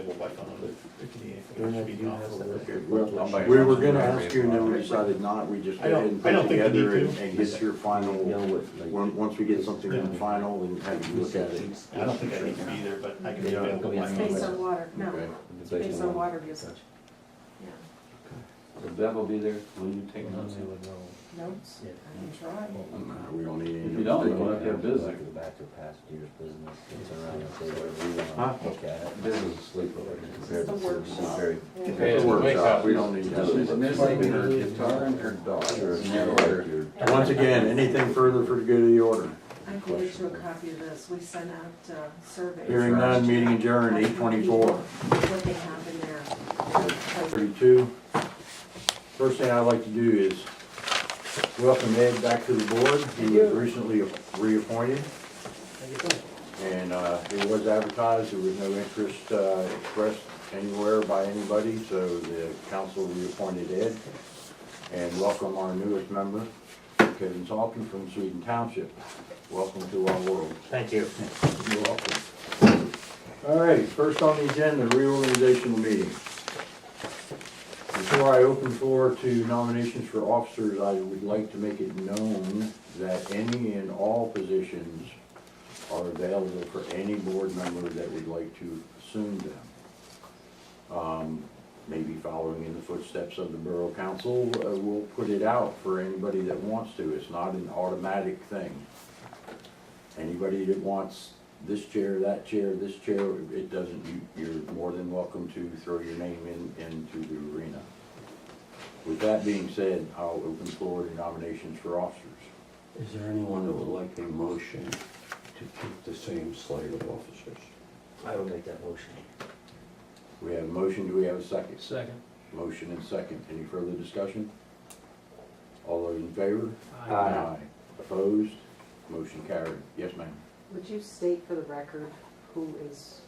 available by phone. We were gonna ask you, and then we decided not, we just go ahead and I don't put think you together need and to. and get your final, once we get something in final and have you look at it. I don't think I need to be there, but I can be Yeah. available by It's phone. based on water, no, Okay. it's based on water usage. Yeah, So Bev will be there, will you take notes? notes, I can try. We don't need any. If you don't, we'll have to have business. Back to past year's business, it's around and say whatever you Huh? wanna look at it. Business is sleepover compared It's to the workshop. very. Yeah. It's a workshop, we don't need She's to. missing her guitar and her dog. Once again, anything further for the good of the order? I can get you a copy of this, we sent out surveys. Hearing none, meeting adjourned, 8:24. What they have in there. 32. First thing I'd like to do is welcome Ed back to the board. He was recently reappointed. And it was advertised, there was no interest expressed anywhere by anybody, so the council reappointed Ed. And welcome our newest member, Kevin Salkin from Sweden Township. Welcome to our world. Thank you. You're welcome. All right, first on the agenda, reorganizational meeting. Before I open floor to nominations for officers, I would like to make it known that any and all positions are available for any board member that would like to assume them. Maybe following in the footsteps of the Borough Council, we'll put it out for anybody that wants to. It's not an automatic thing. Anybody that wants this chair, that chair, this chair, it doesn't, you're more than welcome to throw your name into the arena. With that being said, I'll open floor to nominations for officers. Is there anyone that would like a motion to keep the same slate of officers? I will make that motion. We have a motion, do we have a second? Second. Motion and second, any further discussion? All those in favor? Aye. Opposed? Motion carried. Yes, ma'am. Would you state for the record who is,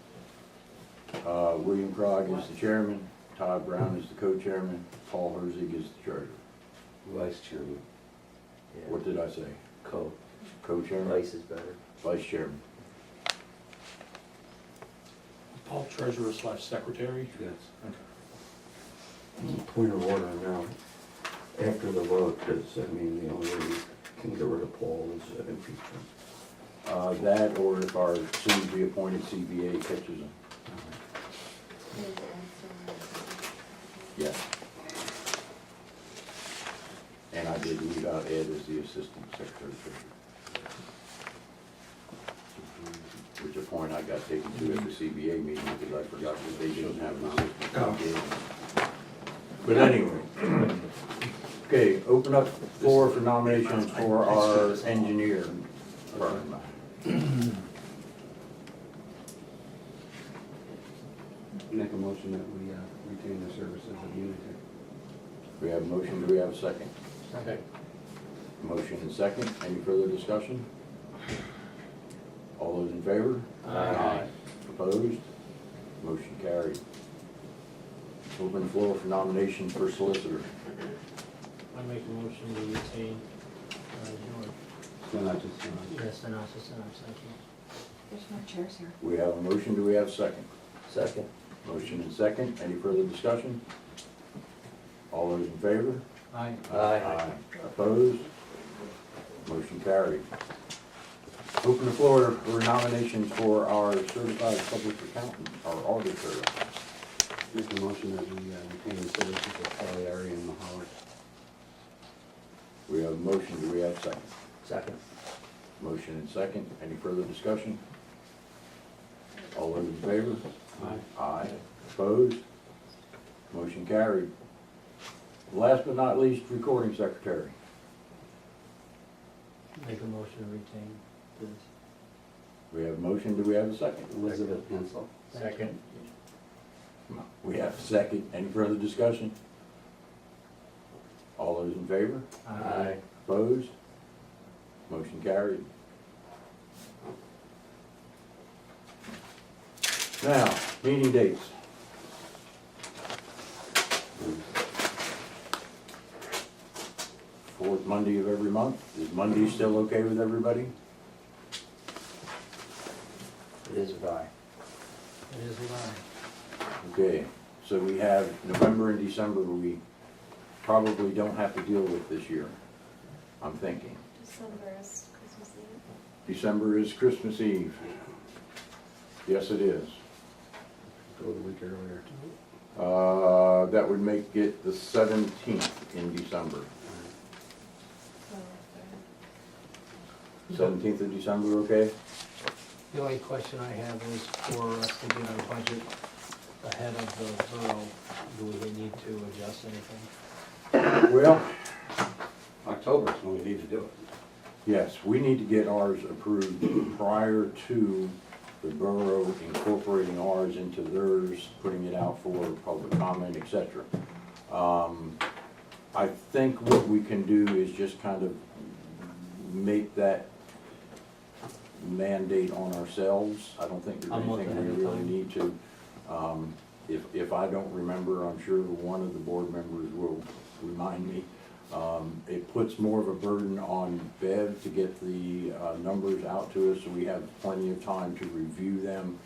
William Krog is the chairman, Todd Brown is the co-chairman, Paul Herzig is the treasurer. Vice chairman. What did I say? Co-chairman? Vice is better. Vice chairman. Paul, treasurer / secretary. Yes. Point of order now. After the vote, does that mean the only way we can get rid of Paul is impeachment? That, or if our soon-to-be appointed CBA catches him. Yes. And I did leave out Ed as the assistant secretary treasurer. Which a point I got taken to at the CBA meeting because I forgot that they didn't have an assistant CBA. But anyway. Okay, open up floor for nominations for our engineer firm. Make a motion that we retain the services of Unity. We have a motion, do we have a second? Okay. Motion and second, any further discussion? All those in favor? Aye. Opposed? Motion carried. Open the floor for nominations for solicitor. I make a motion to retain, George. So not just, Yes, and also Sinop's, thank you. there's no chairs here. We have a motion, do we have a second? Second. Motion and second, any further discussion? All those in favor? Aye. Aye. Opposed? Motion carried. Open the floor for nominations for our certified public accountant, our auditor. make a motion that we retain the services of Kelly, Ari, and Mahoward. We have a motion, do we have a second? Second. Motion and second, any further discussion? All those in favor? Aye. Aye. Opposed? Motion carried. Last but not least, recording secretary. Make a motion to retain this. We have a motion, do we have a second? Elizabeth Hensel. Second. We have a second, any further discussion? All those in favor? Aye. Opposed? Motion carried. Now, meeting dates. Fourth Monday of every month. Is Monday still okay with everybody? It is a bye. It is a lie. Okay, so we have November and December we probably don't have to deal with this year, I'm thinking. December is Christmas Eve. December is Christmas Eve. Yes, it is. Go the week earlier. That would make it the 17th in December. 17th of December, okay? The only question I have is for us to get our budget ahead of the borough, do we need to adjust anything? Well, October is when we need to do it. yes, we need to get ours approved prior to the borough incorporating ours into theirs, putting it out for public comment, etc. I think what we can do is just kind of make that mandate on ourselves. I don't think there's I'm looking anything we at the really time. need to. If I don't remember, I'm sure one of the board members will remind me. It puts more of a burden on Bev to get the numbers out to us, so we have plenty of time to review them,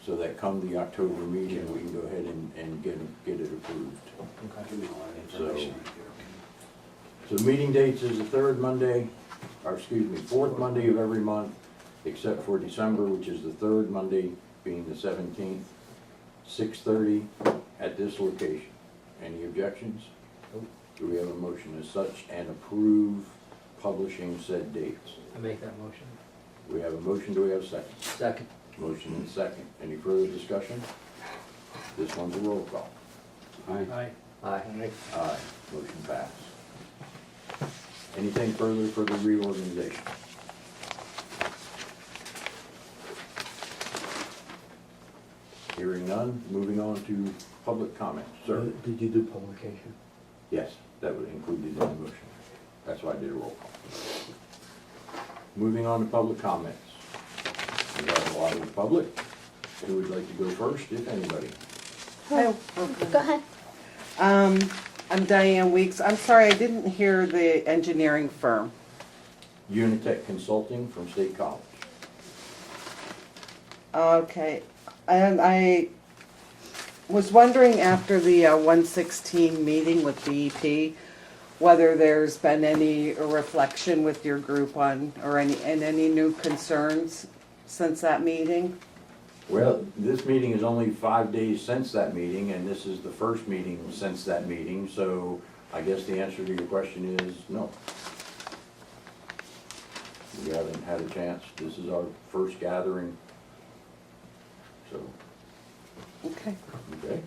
so that come the October meeting, we can go ahead and get it approved. Okay. Give me all that information. So the meeting dates is the fourth Monday of every month, except for December, which is the third Monday, being the 17th, 6:30 at this location. Any objections? Do we have a motion as such and approve publishing said dates? I make that motion. We have a motion, do we have a second? Second. Motion and second. Any further discussion? This one's a roll call. Aye. Aye. Aye. Aye, motion passed. Anything further for the reorganization? Hearing none, moving on to public comments. Sir? Did you do publication? Yes, that was included in the motion. That's why I did a roll call. Moving on to public comments. We have a lot of the public. Who would like to go first, if anybody? Go ahead. I'm Diane Weeks. I'm sorry, I didn't hear the engineering firm. Unitech Consulting from State College. Okay, and I was wondering after the 116 meeting with DEP, whether there's been any reflection with your group on, or any new concerns since that meeting? Well, this meeting is only 5 days since that meeting, and this is the first meeting since that meeting, so I guess the answer to your question is no. We haven't had a chance. This is our first gathering. So, Okay. okay.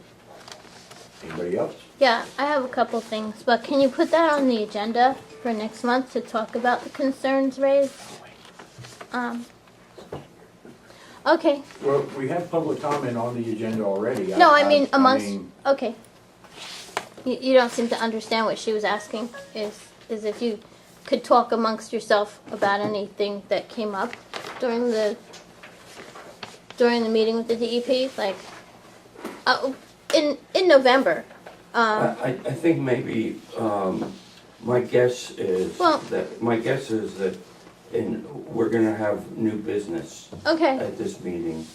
Anybody else? Yeah, I have a couple things, but can you put that on the agenda for next month to talk about the concerns raised? Okay. Well, we have public comment on the agenda already. No, I mean amongst. mean, Okay. You don't seem to understand what she was asking. Is if you could talk amongst yourself about anything that came up during the meeting with the DEP, like in November. I think maybe, my guess is Well- that we're gonna have new business Okay. at this meeting.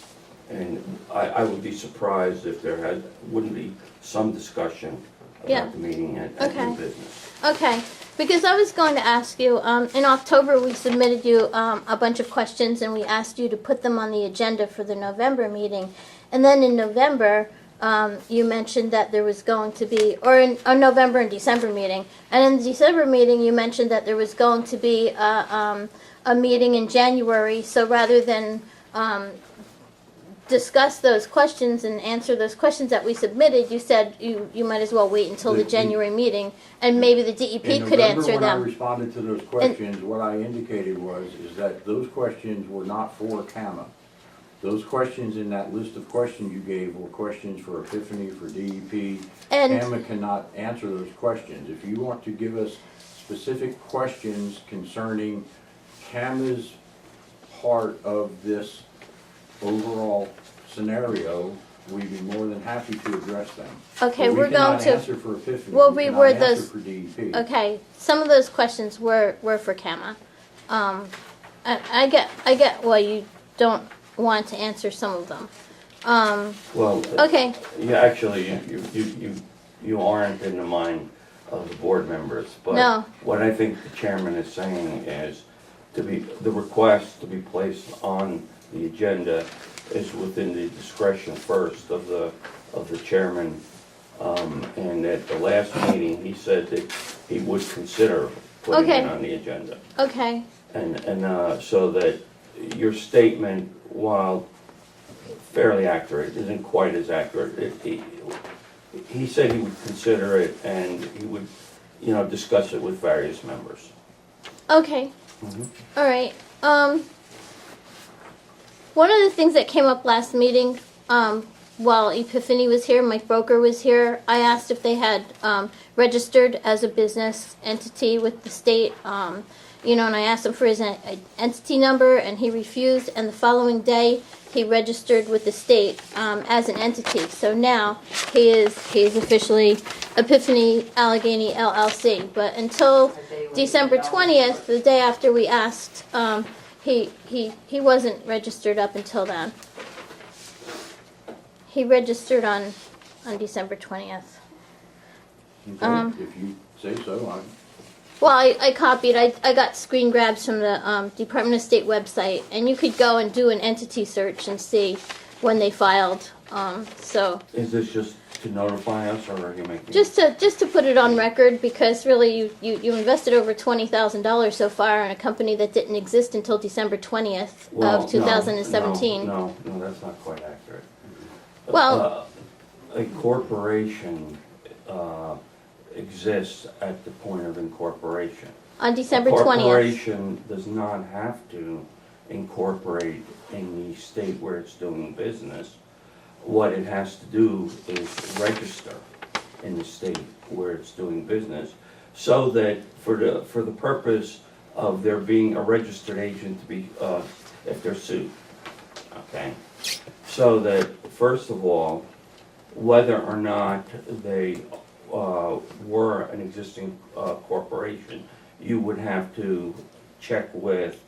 And I would be surprised if there wouldn't be some discussion Yeah. about the meeting at Okay. new business. Okay, because I was going to ask you, in October we submitted you a bunch of questions and we asked you to put them on the agenda for the November meeting. And then in November, you mentioned that there was going to be, or in a November and December meeting, and in the December meeting you mentioned that there was going to be a meeting in January, so rather than discuss those questions and answer those questions that we submitted, you said you might as well wait until the January meeting, and maybe the DEP could answer In November, when I them. responded to those questions, what I indicated is that those questions were not for CAMA. Those questions in that list of questions you gave were questions for Epiphany, for DEP. And- CAMA cannot answer those questions. If you want to give us specific questions concerning CAMA's part of this overall scenario, we'd be more than happy to address them. Okay, But we're going We to. cannot answer for Epiphany. We'll We cannot reword answer those- for DEP. Okay, some of those questions were for CAMA. I get why you don't want to answer some of them. Well, Okay, yeah, actually, you aren't in the mind of the board members, but No. what I think the chairman is saying is the request to be placed on the agenda is within the discretion first of the chairman. And at the last meeting, he said that he would consider putting Okay. it on the agenda. okay, And so that your statement, while fairly accurate, isn't quite as accurate. He said he would consider it and he would, discuss it with various members. okay. Mhm. All right. One of the things that came up last meeting, while Epiphany was here, Mike Broker was here, I asked if they had registered as a business entity with the state. And I asked him for his entity number, and he refused. And the following day, he registered with the state as an entity. So now he is officially Epiphany Allegheny LLC. But until December 20th, the day after we asked, he wasn't registered up until then. He registered on December 20th. Okay, if you say so, Well, I copied. I got screen grabs from the Department of State website, and you could go and do an entity search and see when they filed. So Is this just to notify us, or are you making? just to put it on record, because really you invested over $20,000 so far in a company that didn't exist until December 20th Well, of 2017. No, that's not quite accurate. Well- A corporation exists at the point of incorporation. On December A 20th. corporation does not have to incorporate in the state where it's doing business. What it has to do is register in the state where it's doing business, so that for the purpose of there being a registered agent to be, if they're sued, okay? So that, first of all, whether or not they were an existing corporation, you would have to check with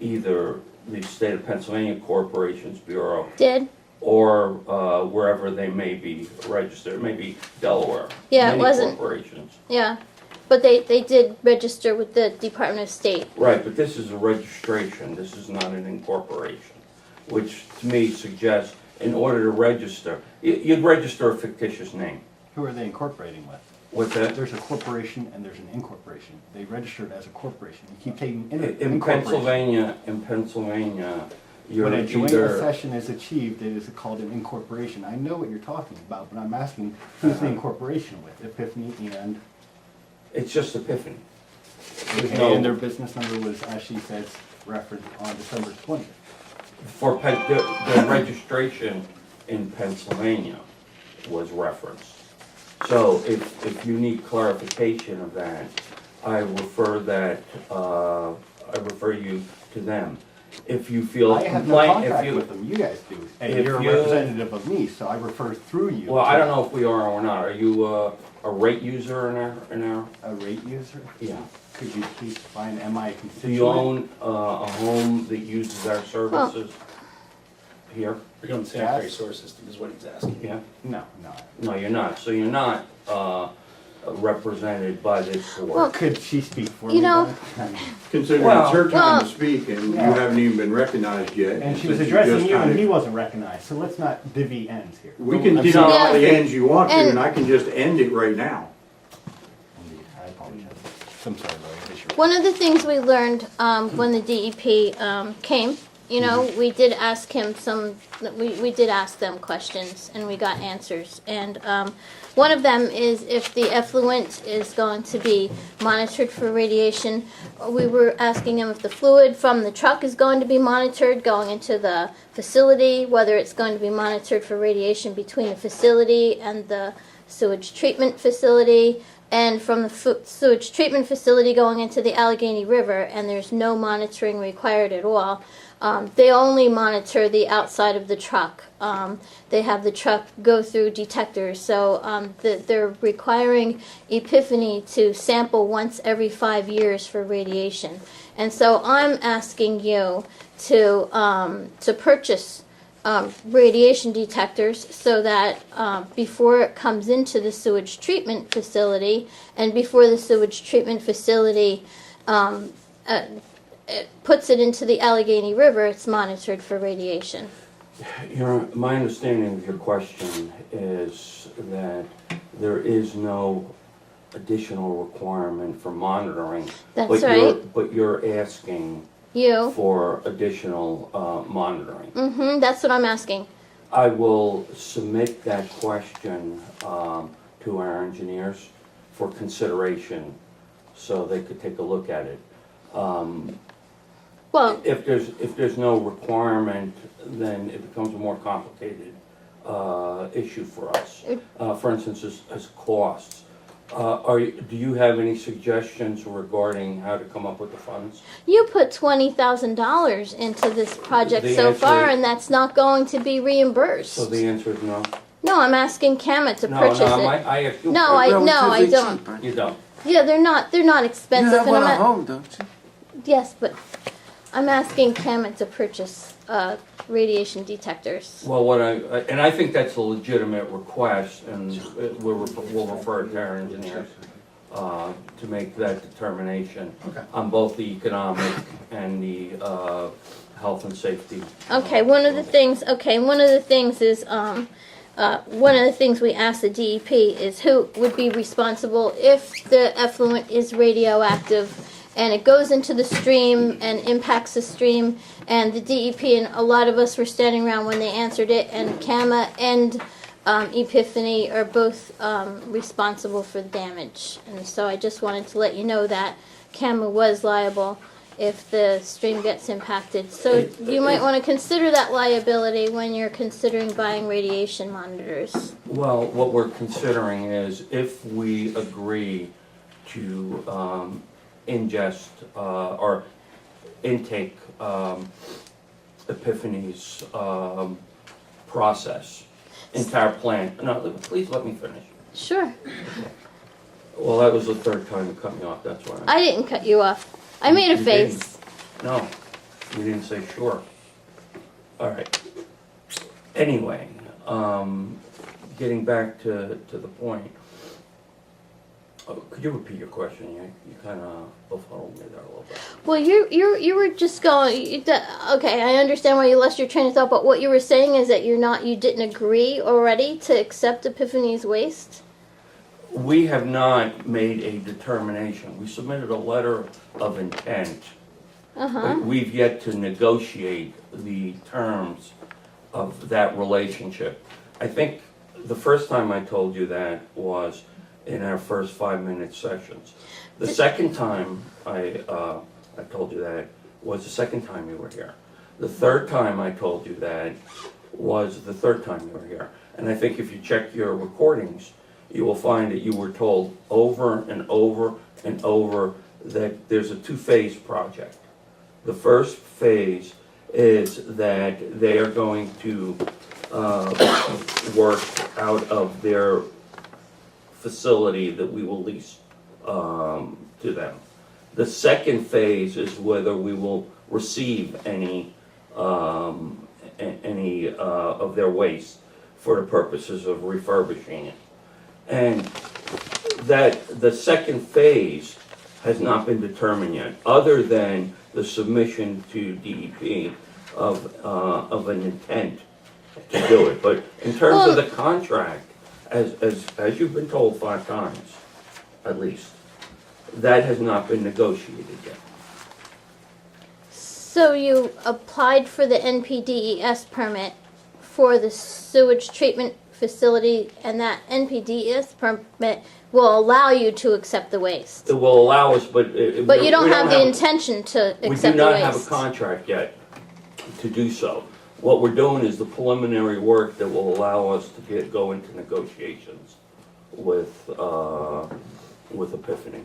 either the State of Pennsylvania Corporations Bureau Did? or wherever they may be registered, maybe Delaware. Yeah, it Many wasn't- corporations. Yeah. But they did register with the Department of State. Right, but this is a registration, this is not an incorporation, which to me suggests in order to register, you'd register a fictitious name. Who are they incorporating with? What's that? There's a corporation and there's an incorporation. They registered as a corporation. You keep taking In incorporation. Pennsylvania, you're When a joint either, accession is achieved, it is called an incorporation. I know what you're talking about, but I'm asking, who's the incorporation with? Epiphany and, it's just Epiphany. There's no- and their business number was, as she says, referenced on December 20th. The registration in Pennsylvania was referenced. So if you need clarification of that, I refer you to them. If you feel I have no complaint, if contact with them, you guys do, and if you're a you- representative of me, so I refer through you. well, I don't know if we are or not. Are you a rate user in our? A rate user? Yeah. Could you please find, am I a Do constituent? you own a home that uses our services here? You're on the sanitary sewer system is what he's asking. Yeah? No. No, you're not. So you're not represented by this board. Well, Could she speak for You me? know- then? considering Well- it's her time Well- to speak and you Yeah. haven't even been recognized yet. And she was since addressing just you and kinda- he wasn't recognized, so let's not divvy ends here. We can I'm do sorry. all the ends you want to, And- and I can just end it right now. I apologize. I'm sorry, Lori. It's your- One of the things we learned when the DEP came, we did ask him we did ask them questions and we got answers. And one of them is if the effluent is going to be monitored for radiation. We were asking him if the fluid from the truck is going to be monitored going into the facility, whether it's going to be monitored for radiation between the facility and the sewage treatment facility, and from the sewage treatment facility going into the Allegheny River, and there's no monitoring required at all. They only monitor the outside of the truck. They have the truck go through detectors, so they're requiring Epiphany to sample once every 5 years for radiation. And so I'm asking you to purchase radiation detectors so that before it comes into the sewage treatment facility and before the sewage treatment facility it puts it into the Allegheny River, it's monitored for radiation. My understanding of your question is that there is no additional requirement for monitoring. That's right. But you're asking You? for additional monitoring. Mm-hmm, that's what I'm asking. I will submit that question to our engineers for consideration so they could take a look at it. Well, If there's no requirement, then it becomes a more complicated issue for us. For instance, as costs. Do you have any suggestions regarding how to come up with the funds? you put $20,000 into this project The so answer- far, and that's not going to be reimbursed. So the answer is no? No, I'm asking CAMA to purchase it. I asked you. No, I Relatively don't. cheap, aren't You don't. Yeah, they're not You expensive. have and one I'm at not- home, don't you? Yes, but I'm asking CAMA to purchase radiation detectors. Well, and I think that's a legitimate request, and we'll refer it to our engineers to make that determination on both the economic and the health and safety. Okay, one of the things is, one of the things we asked the DEP is who would be responsible if the effluent is radioactive and it goes into the stream and impacts the stream, and the DEP and a lot of us were standing around when they answered it, and CAMA and Epiphany are both responsible for the damage. And so I just wanted to let you know that CAMA was liable if the stream gets impacted. So you might want to consider that liability when you're considering buying radiation monitors. Well, what we're considering is if we agree to ingest or intake Epiphany's process entire plant. No, please let me finish. Sure. Well, that was the third time you cut me off, that's why. I didn't cut you off. I made a You face. didn't. No, you didn't say sure. All right. Anyway, getting back to the point. Could you repeat your question? You kind of befuddled me there a little bit. Well, you were just going. Okay, I understand why you lost your train of thought. But what you were saying is that you didn't agree already to accept Epiphany's waste. We have not made a determination. We submitted a letter of intent. But we've yet to negotiate the terms of that relationship. I think the first time I told you that was in our first 5-minute sessions. The second time I told you that was the second time you were here. The third time I told you that was the third time you were here. And I think if you check your recordings, you will find that you were told over and over and over that there's a two-phase project. The first phase is that they are going to work out of their facility that we will lease to them. The second phase is whether we will receive any of their waste for the purposes of refurbishing it. And that the second phase has not been determined yet, other than the submission to DEP of an intent to do it. But in terms of the contract, as you've been told 5 times, at least, that has not been negotiated yet. So you applied for the NPDES permit for the sewage treatment facility, and that NPDES permit will allow you to accept the waste. It will allow us, but But you don't have the intention to accept the waste. We do not have a contract yet to do so. What we're doing is the preliminary work that will allow us to go into negotiations with Epiphany.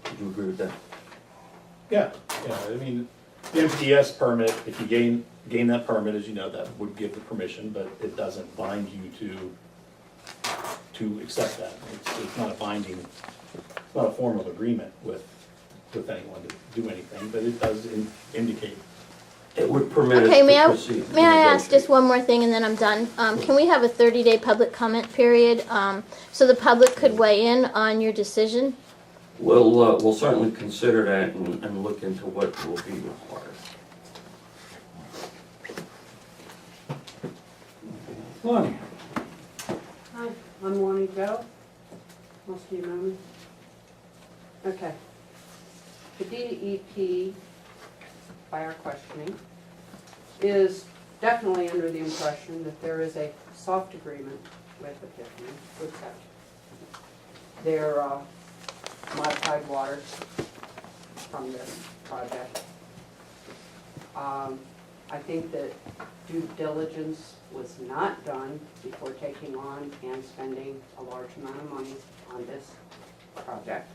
Would you agree with that? Yeah, I mean, the MPDS permit, if you gain that permit, as you know, that would give the permission, but it doesn't bind you to accept that. It's not a binding, it's not a formal agreement with anyone to do anything, but it does indicate It would permit us Okay, may to I, proceed. may I ask just one more thing and then I'm done? Can we have a 30-day public comment period, so the public could weigh in on your decision? We'll certainly consider that and look into what will be required. Lonnie? Hi, I'm Lonnie Joe. Most of you know me. Okay. The DEP, by our questioning, is definitely under the impression that there is a soft agreement with Epiphany to accept their modified waters from this project. I think that due diligence was not done before taking on and spending a large amount of money on this project.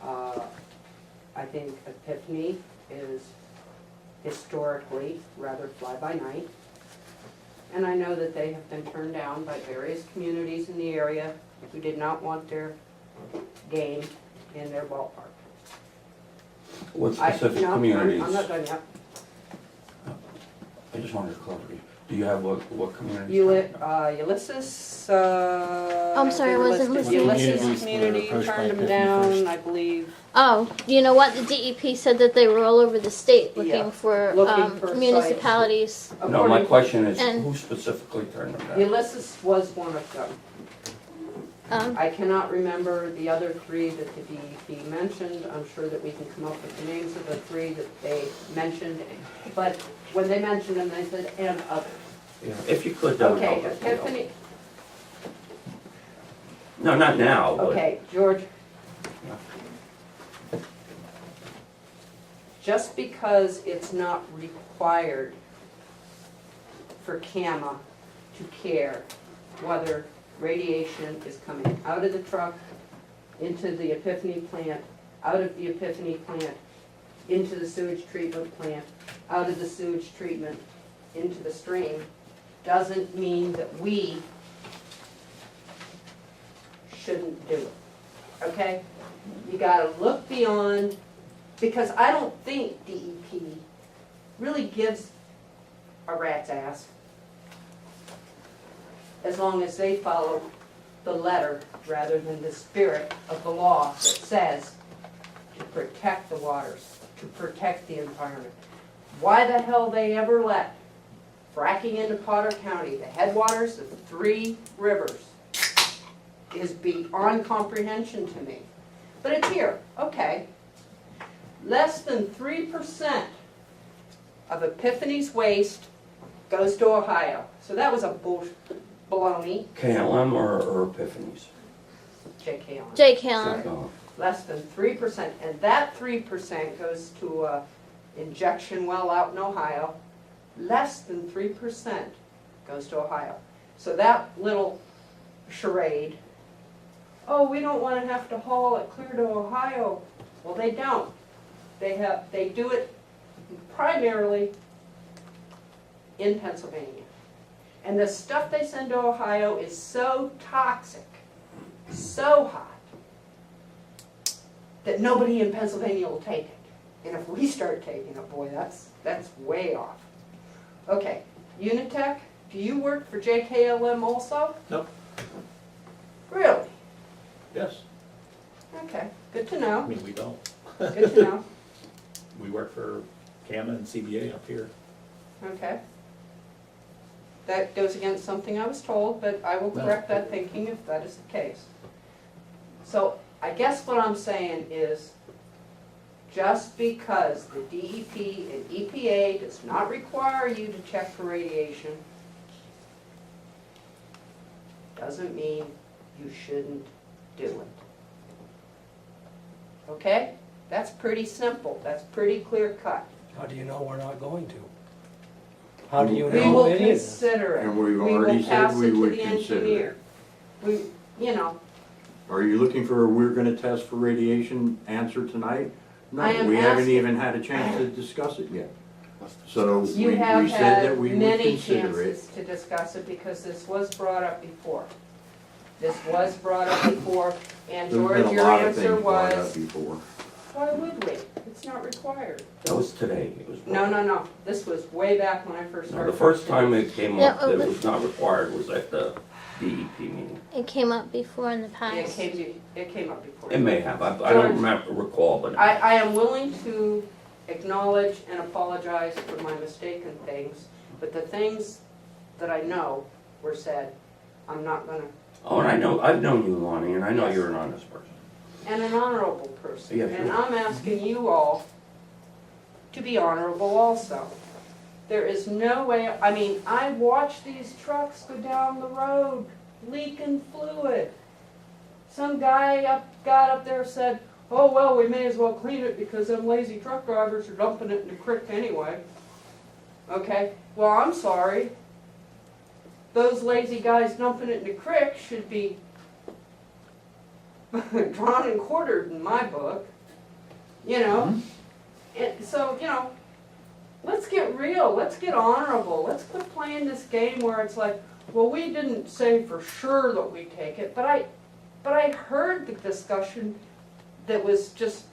I think Epiphany is historically rather fly-by-night. And I know that they have been turned down by various communities in the area who did not want their game in their ballpark. What specific No, communities? I'm not done yet. I just wanted to clarify. Do you have what communities? Ulysses, I'm sorry, I wasn't listening. Ulysses community turned them down, I believe. Oh, you know what? The DEP said that they were all over the state Yeah, looking for looking for sites. municipalities. No, my According- question is, And- who specifically turned them down? Ulysses was one of them. I cannot remember the other three that the DEP mentioned. I'm sure that we can come up with the names of the three that they mentioned. But when they mentioned them, they said, and others. Yeah, if you could, that would Okay, help. Epiphany, No, not now, but. okay, George. Just because it's not required for CAMA to care whether radiation is coming out of the truck, into the Epiphany plant, out of the Epiphany plant, into the sewage treatment plant, out of the sewage treatment, into the stream, doesn't mean that we shouldn't do it, okay? You gotta look beyond, because I don't think DEP really gives a rat's ass as long as they follow the letter rather than the spirit of the law that says to protect the waters, to protect the environment. Why the hell they ever let fracking into Potter County, the headwaters of 3 rivers, is beyond comprehension to me. But it's here, okay. Less than 3% of Epiphany's waste goes to Ohio. So that was a baloney. KLM or Epiphany's? JKLM. JKLM. Oh, Less than 3%, and that 3% goes to a injection well out in Ohio. Less than 3% goes to Ohio. So that little charade, oh, we don't want to have to haul it clear to Ohio. Well, they don't. They do it primarily in Pennsylvania. And the stuff they send to Ohio is so toxic, so hot, that nobody in Pennsylvania will take it. And if we start taking it, boy, that's way off. Okay, Unitech, do you work for JKLM also? Nope. Really? Yes, Okay, good to I know, mean, we don't. good to know, We work for CAMA and CBA up here. okay. That goes against something I was told, but I will correct that thinking if that is the case. So, I guess what I'm saying is, just because the DEP and EPA does not require you to check for radiation, doesn't mean you shouldn't do it. Okay? That's pretty simple, that's pretty clear cut. How do you know we're not going to? How do you We know will it is? consider it. And we've We already will said pass we it to would the consider engineer. We, you know, Are you looking for a we're gonna test for radiation answer tonight? No, I am we haven't asking- even had a chance to discuss it yet. So you we have said that had we would many consider it. chances to discuss it because this was brought up before. This was brought up before, and There's George, been a your lot of answer things brought up was, before. why would we? It's not required. That was today, it was. No. This was way back when I first No, started. the first time it came up Yeah, that it but- was not required was at the DEP meeting. It came up before in the It past. came up before. It may have, I don't recall, but. I am willing to acknowledge and apologize for my mistaken things, but the things that I know were said, I'm not gonna, Oh, and I know, I've known you, Lonnie, and I know Yes. you're an honest person. and an honorable person. Yeah, And sure. I'm asking you all to be honorable also. There is no way, I mean, I watch these trucks go down the road leaking fluid. Some guy got up there said, oh, well, we may as well clean it because them lazy truck drivers are dumping it in the creek anyway. Okay, well, I'm sorry. Those lazy guys dumping it in the creek should be drawn and quartered in my book, you know? And so, you know, let's get real, let's get honorable, let's quit playing this game where it's like, well, we didn't say for sure that we take it, but I heard the discussion that was just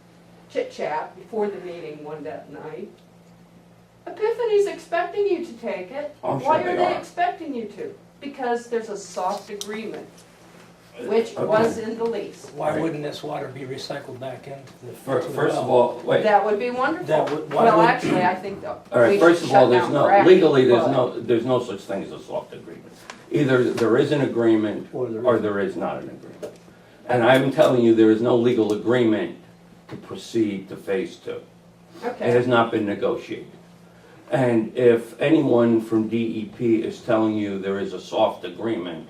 chit-chat before the meeting one that night. Epiphany's expecting you to take it. I'm sure Why are they they are. expecting you to? Because there's a soft agreement, which Okay. was in the lease. Why wouldn't this water be recycled back into the First well? of all, wait, That would be wonderful. That would- why Well, would- actually, I think that all right, we first should of all, shut there's down no, fracking, legally, but- there's no such thing as a soft agreement. Either there is an agreement or there is not an agreement. And I'm telling you, there is no legal agreement to proceed to phase two. It Okay, has not been negotiated. And if anyone from DEP is telling you there is a soft agreement,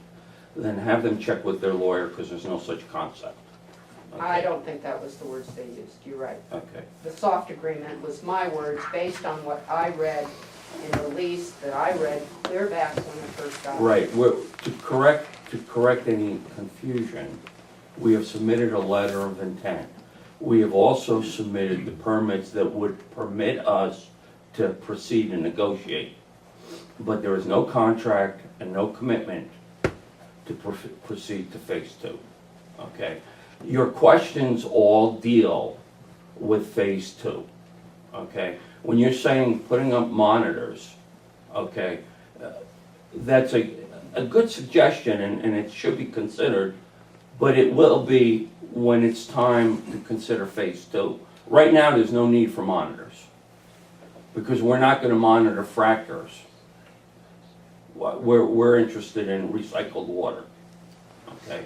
then have them check with their lawyer, because there's no such concept. I Okay? don't think that was the words they used, you're right. Okay. The soft agreement was my words based on what I read in the lease that I read clear back when I first got it. Right, to correct any confusion, we have submitted a letter of intent. We have also submitted the permits that would permit us to proceed and negotiate. But there is no contract and no commitment to proceed to phase two, okay? Your questions all deal with phase two, okay? When you're saying putting up monitors, okay, that's a good suggestion and it should be considered, but it will be when it's time to consider phase two. Right now, there's no need for monitors, because we're not gonna monitor frackers. We're interested in recycled water, okay?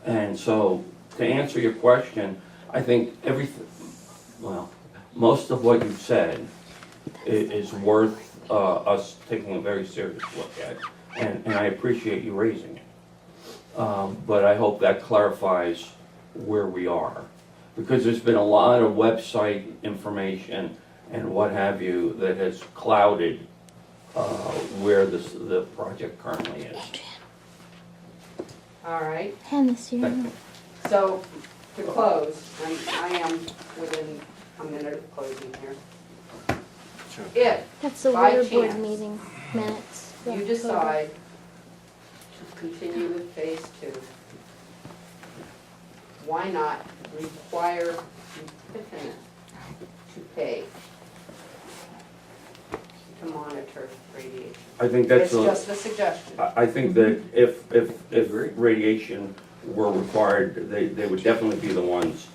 And so, to answer your question, I think most of what you've said is worth us taking a very serious look at, and I appreciate you raising it. But I hope that clarifies where we are, because there's been a lot of website information and what have you that has clouded where the project currently is. All right, Hand this to you. so to close, and I am within a minute of closing here. If That's the By water board chance, meeting minutes. for you October. decide to continue with phase two, why not require Epiphany to pay to monitor radiation? I think It's that's a. just a suggestion. I think that if radiation were required, they would definitely be the ones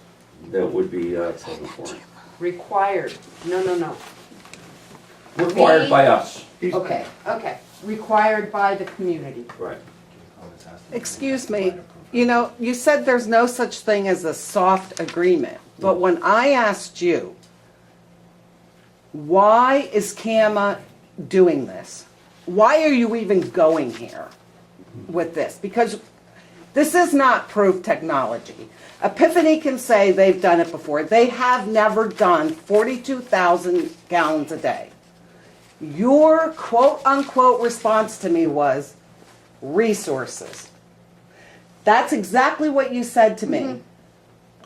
that would be paying for it. Required, no. Required by us. Okay, required by the community. Right. Excuse me, you know, you said there's no such thing as a soft agreement, but when I asked you, why is CAMA doing this? Why are you even going here with this? Because this is not proof technology. Epiphany can say they've done it before. They have never done 42,000 gallons a day. Your quote-unquote response to me was resources. That's exactly what you said to me.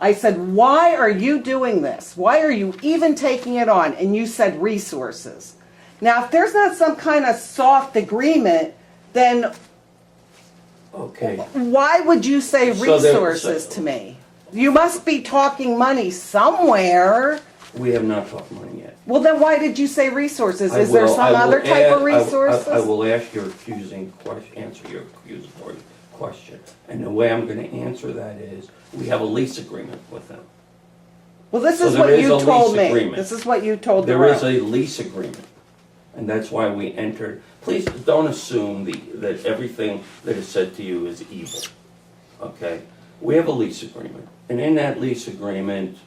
I said, why are you doing this? Why are you even taking it on? And you said resources. Now, if there's not some kind of soft agreement, then Okay. why would you say So there- resources to me? You must be talking money somewhere. We have not talked money yet. Well, then why did you say resources? I Is there will- I some will other type of add- resources? I will ask your answer your accusatory question. And the way I'm gonna answer that is, we have a lease agreement with them. Well, this So is there what is you a told lease me. agreement. This is what you told the There is room. a lease agreement, and that's why we entered. Please don't assume that everything that is said to you is evil, okay? We have a lease agreement, and in that lease agreement,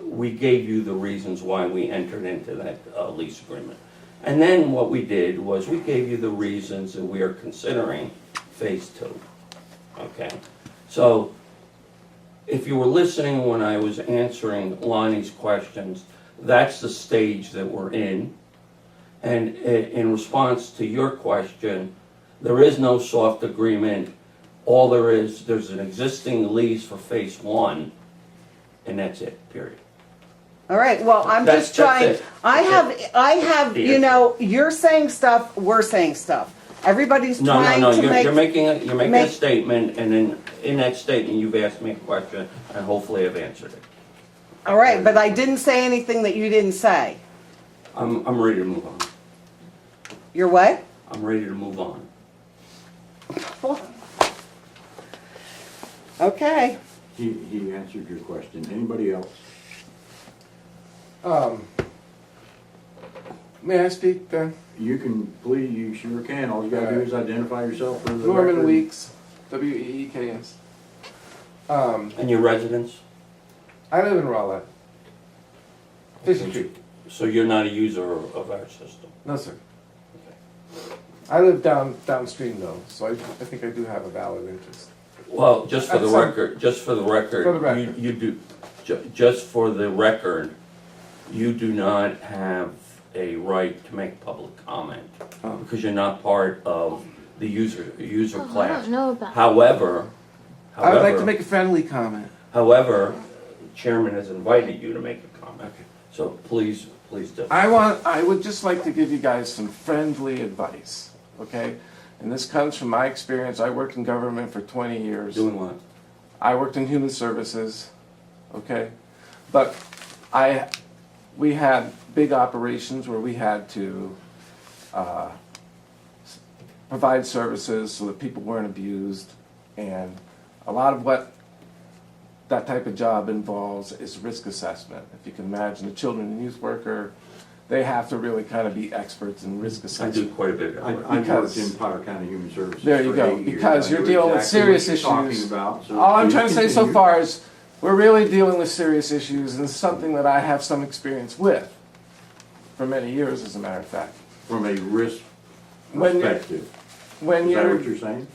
we gave you the reasons why we entered into that lease agreement. And then what we did was we gave you the reasons that we are considering phase 2, okay? So if you were listening when I was answering Lonnie's questions, that's the stage that we're in. And in response to your question, there is no soft agreement. All there's an existing lease for phase 1, and that's it, period. All right, well, I'm That's- just trying, that's it. I have, you know, you're saying stuff, we're saying stuff. Everybody's No, trying to make. you're making a make- statement, and then in that statement, you've asked me a question, and hopefully I've answered it. All right, but I didn't say anything that you didn't say. I'm ready to move on. You're what? I'm ready to move on. Okay. He answered your question. Anybody else? May I speak then? You can, please, you sure can. All you gotta do is identify yourself for the Norman record. Weeks, W-E-E-K-S. And your residence? I live in Rowlett. Fisher Creek. So you're not a user of our system? No, sir. I live downstream though, so I think I do have a valid interest. Well, just for the That's some- record, For the record. you do, just for the record, you do not have a right to make public comment, Oh. because you're not part of the user Oh, I class. don't know about. However, I would like to make a friendly comment. however, Chairman has invited you to make a comment, so please do. I would just like to give you guys some friendly advice, okay? And this comes from my experience. I worked in government for 20 years. Doing what? I worked in human services, okay? But we had big operations where we had to provide services so that people weren't abused. And a lot of what that type of job involves is risk assessment. If you can imagine a children and youth worker, they have to really kind of be experts in risk I assessment. do quite a bit of work. I worked Because- in Potter County Human Services There you for go, 8 years. because I you're know dealing with exactly serious what you're talking issues. about, so All I'm please trying to say so continue. far is, we're really dealing with serious issues, and it's something that I have some experience with, for many years, as a matter of fact. From a risk When you're, perspective. when Is that what you're, you're saying?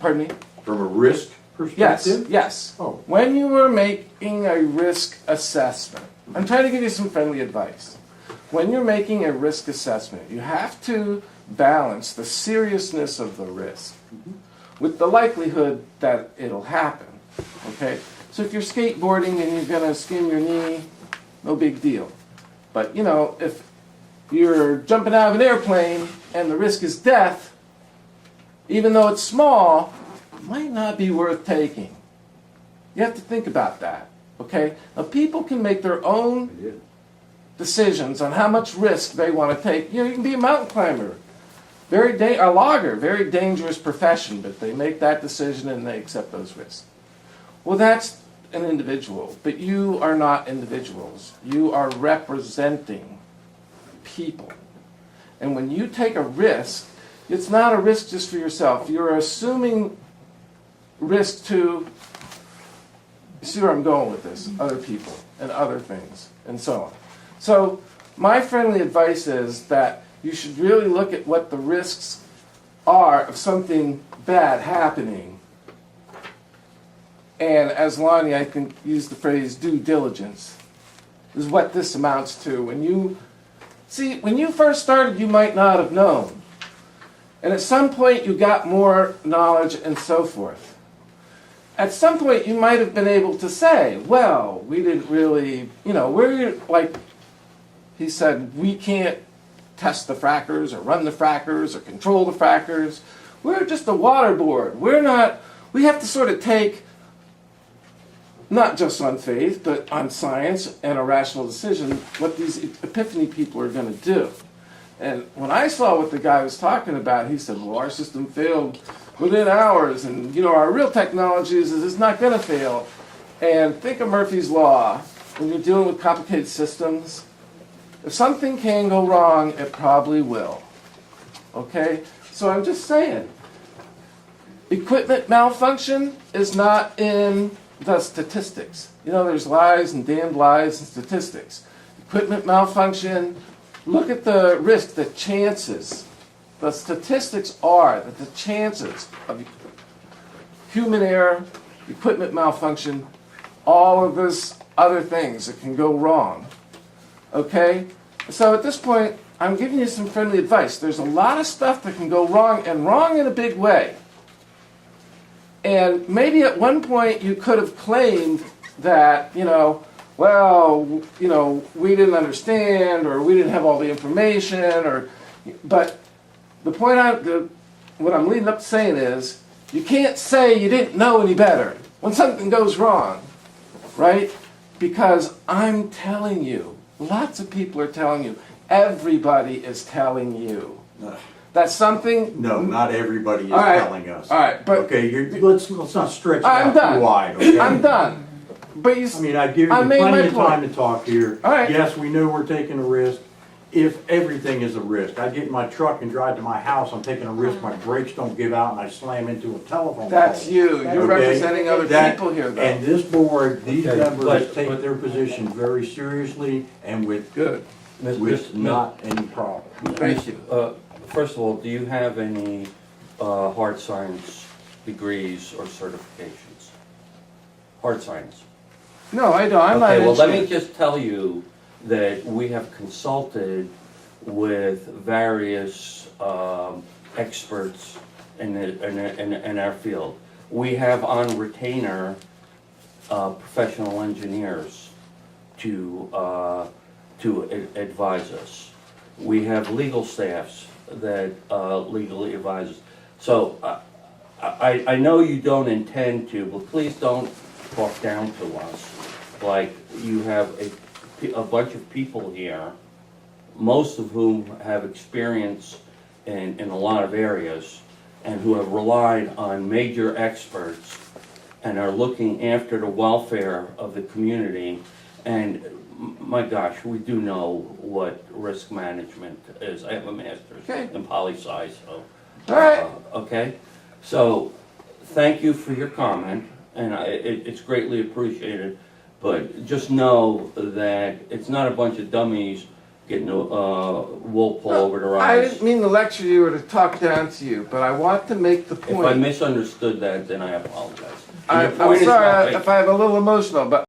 pardon me? From a risk Yes, perspective? yes. Oh. When you were making a risk assessment, I'm trying to give you some friendly advice. When you're making a risk assessment, you have to balance the seriousness of the risk with the likelihood that it'll happen, okay? So if you're skateboarding and you're gonna skin your knee, no big deal. But, you know, if you're jumping out of an airplane and the risk is death, even though it's small, it might not be worth taking. You have to think about that, okay? Now, people can make their own I did. decisions on how much risk they want to take. You know, you can be a mountain climber, a logger, very dangerous profession, but they make that decision and they accept those risks. Well, that's an individual, but you are not individuals. You are representing people. And when you take a risk, it's not a risk just for yourself. You're assuming risk to, you see where I'm going with this, other people and other things and so on. So my friendly advice is that you should really look at what the risks are of something bad happening. And as Lonnie, I can use the phrase due diligence, is what this amounts to. When you first started, you might not have known. And at some point, you got more knowledge and so forth. At some point, you might have been able to say, well, we didn't really, we're like, he said, we can't test the frackers or run the frackers or control the frackers. We're just a water board. We have to sort of take not just on faith, but on science and a rational decision, what these epiphany people are going to do. And when I saw what the guy was talking about, he said, well, our system failed within hours, and our real technology is it's not going to fail. And think of Murphy's Law. When you're dealing with complicated systems, if something can go wrong, it probably will. Okay? So I'm just saying, equipment malfunction is not in the statistics. There's lies and damned lies and statistics. Equipment malfunction, look at the risk, the chances. The statistics are that the chances of human error, equipment malfunction, all of this other things that can go wrong. Okay? So at this point, I'm giving you some friendly advice. There's a lot of stuff that can go wrong, and wrong in a big way. And maybe at one point you could have claimed that, we didn't understand, or we didn't have all the information, but the point what I'm leading up to saying is, you can't say you didn't know any better when something goes wrong, right? Because I'm telling you, lots of people are telling you, everybody is telling you. That's something. No, not everybody is All right. telling us. All right, but Okay, let's not stretch it I'm out done. too wide, okay? I'm done. But you, I mean, I've given I you made plenty my of time point. to talk here. All right. Yes, we know we're taking a risk. If everything is a risk, I get in my truck and drive to my house, I'm taking a risk, my brakes don't give out and I slam into a telephone pole. That's you. You're Okay? representing other That- people here, though. And this board, these Okay, members but- take their position very seriously and with Good. not any problem. Thank you. First of all, do you have any hard science degrees or certifications? Hard science? No, I don't. I'm not Okay, an well, let me engineer. just tell you that we have consulted with various experts in our field. We have on retainer professional engineers to advise us. We have legal staffs that legally advise us. So I know you don't intend to, but please don't talk down to us. Like you have a bunch of people here, most of whom have experience in a lot of areas and who have relied on major experts and are looking after the welfare of the community. And my gosh, we do know what risk management is. I have a master's Okay. in poli-sci, so. All right. Okay, so thank you for your comment, and it's greatly appreciated. But just know that it's not a bunch of dummies getting a wool pulled over their I eyes. didn't mean to lecture you or to talk down to you, but I want to make the If I point. misunderstood that, then I apologize. I'm Your point is sorry well if I have a little emotional, but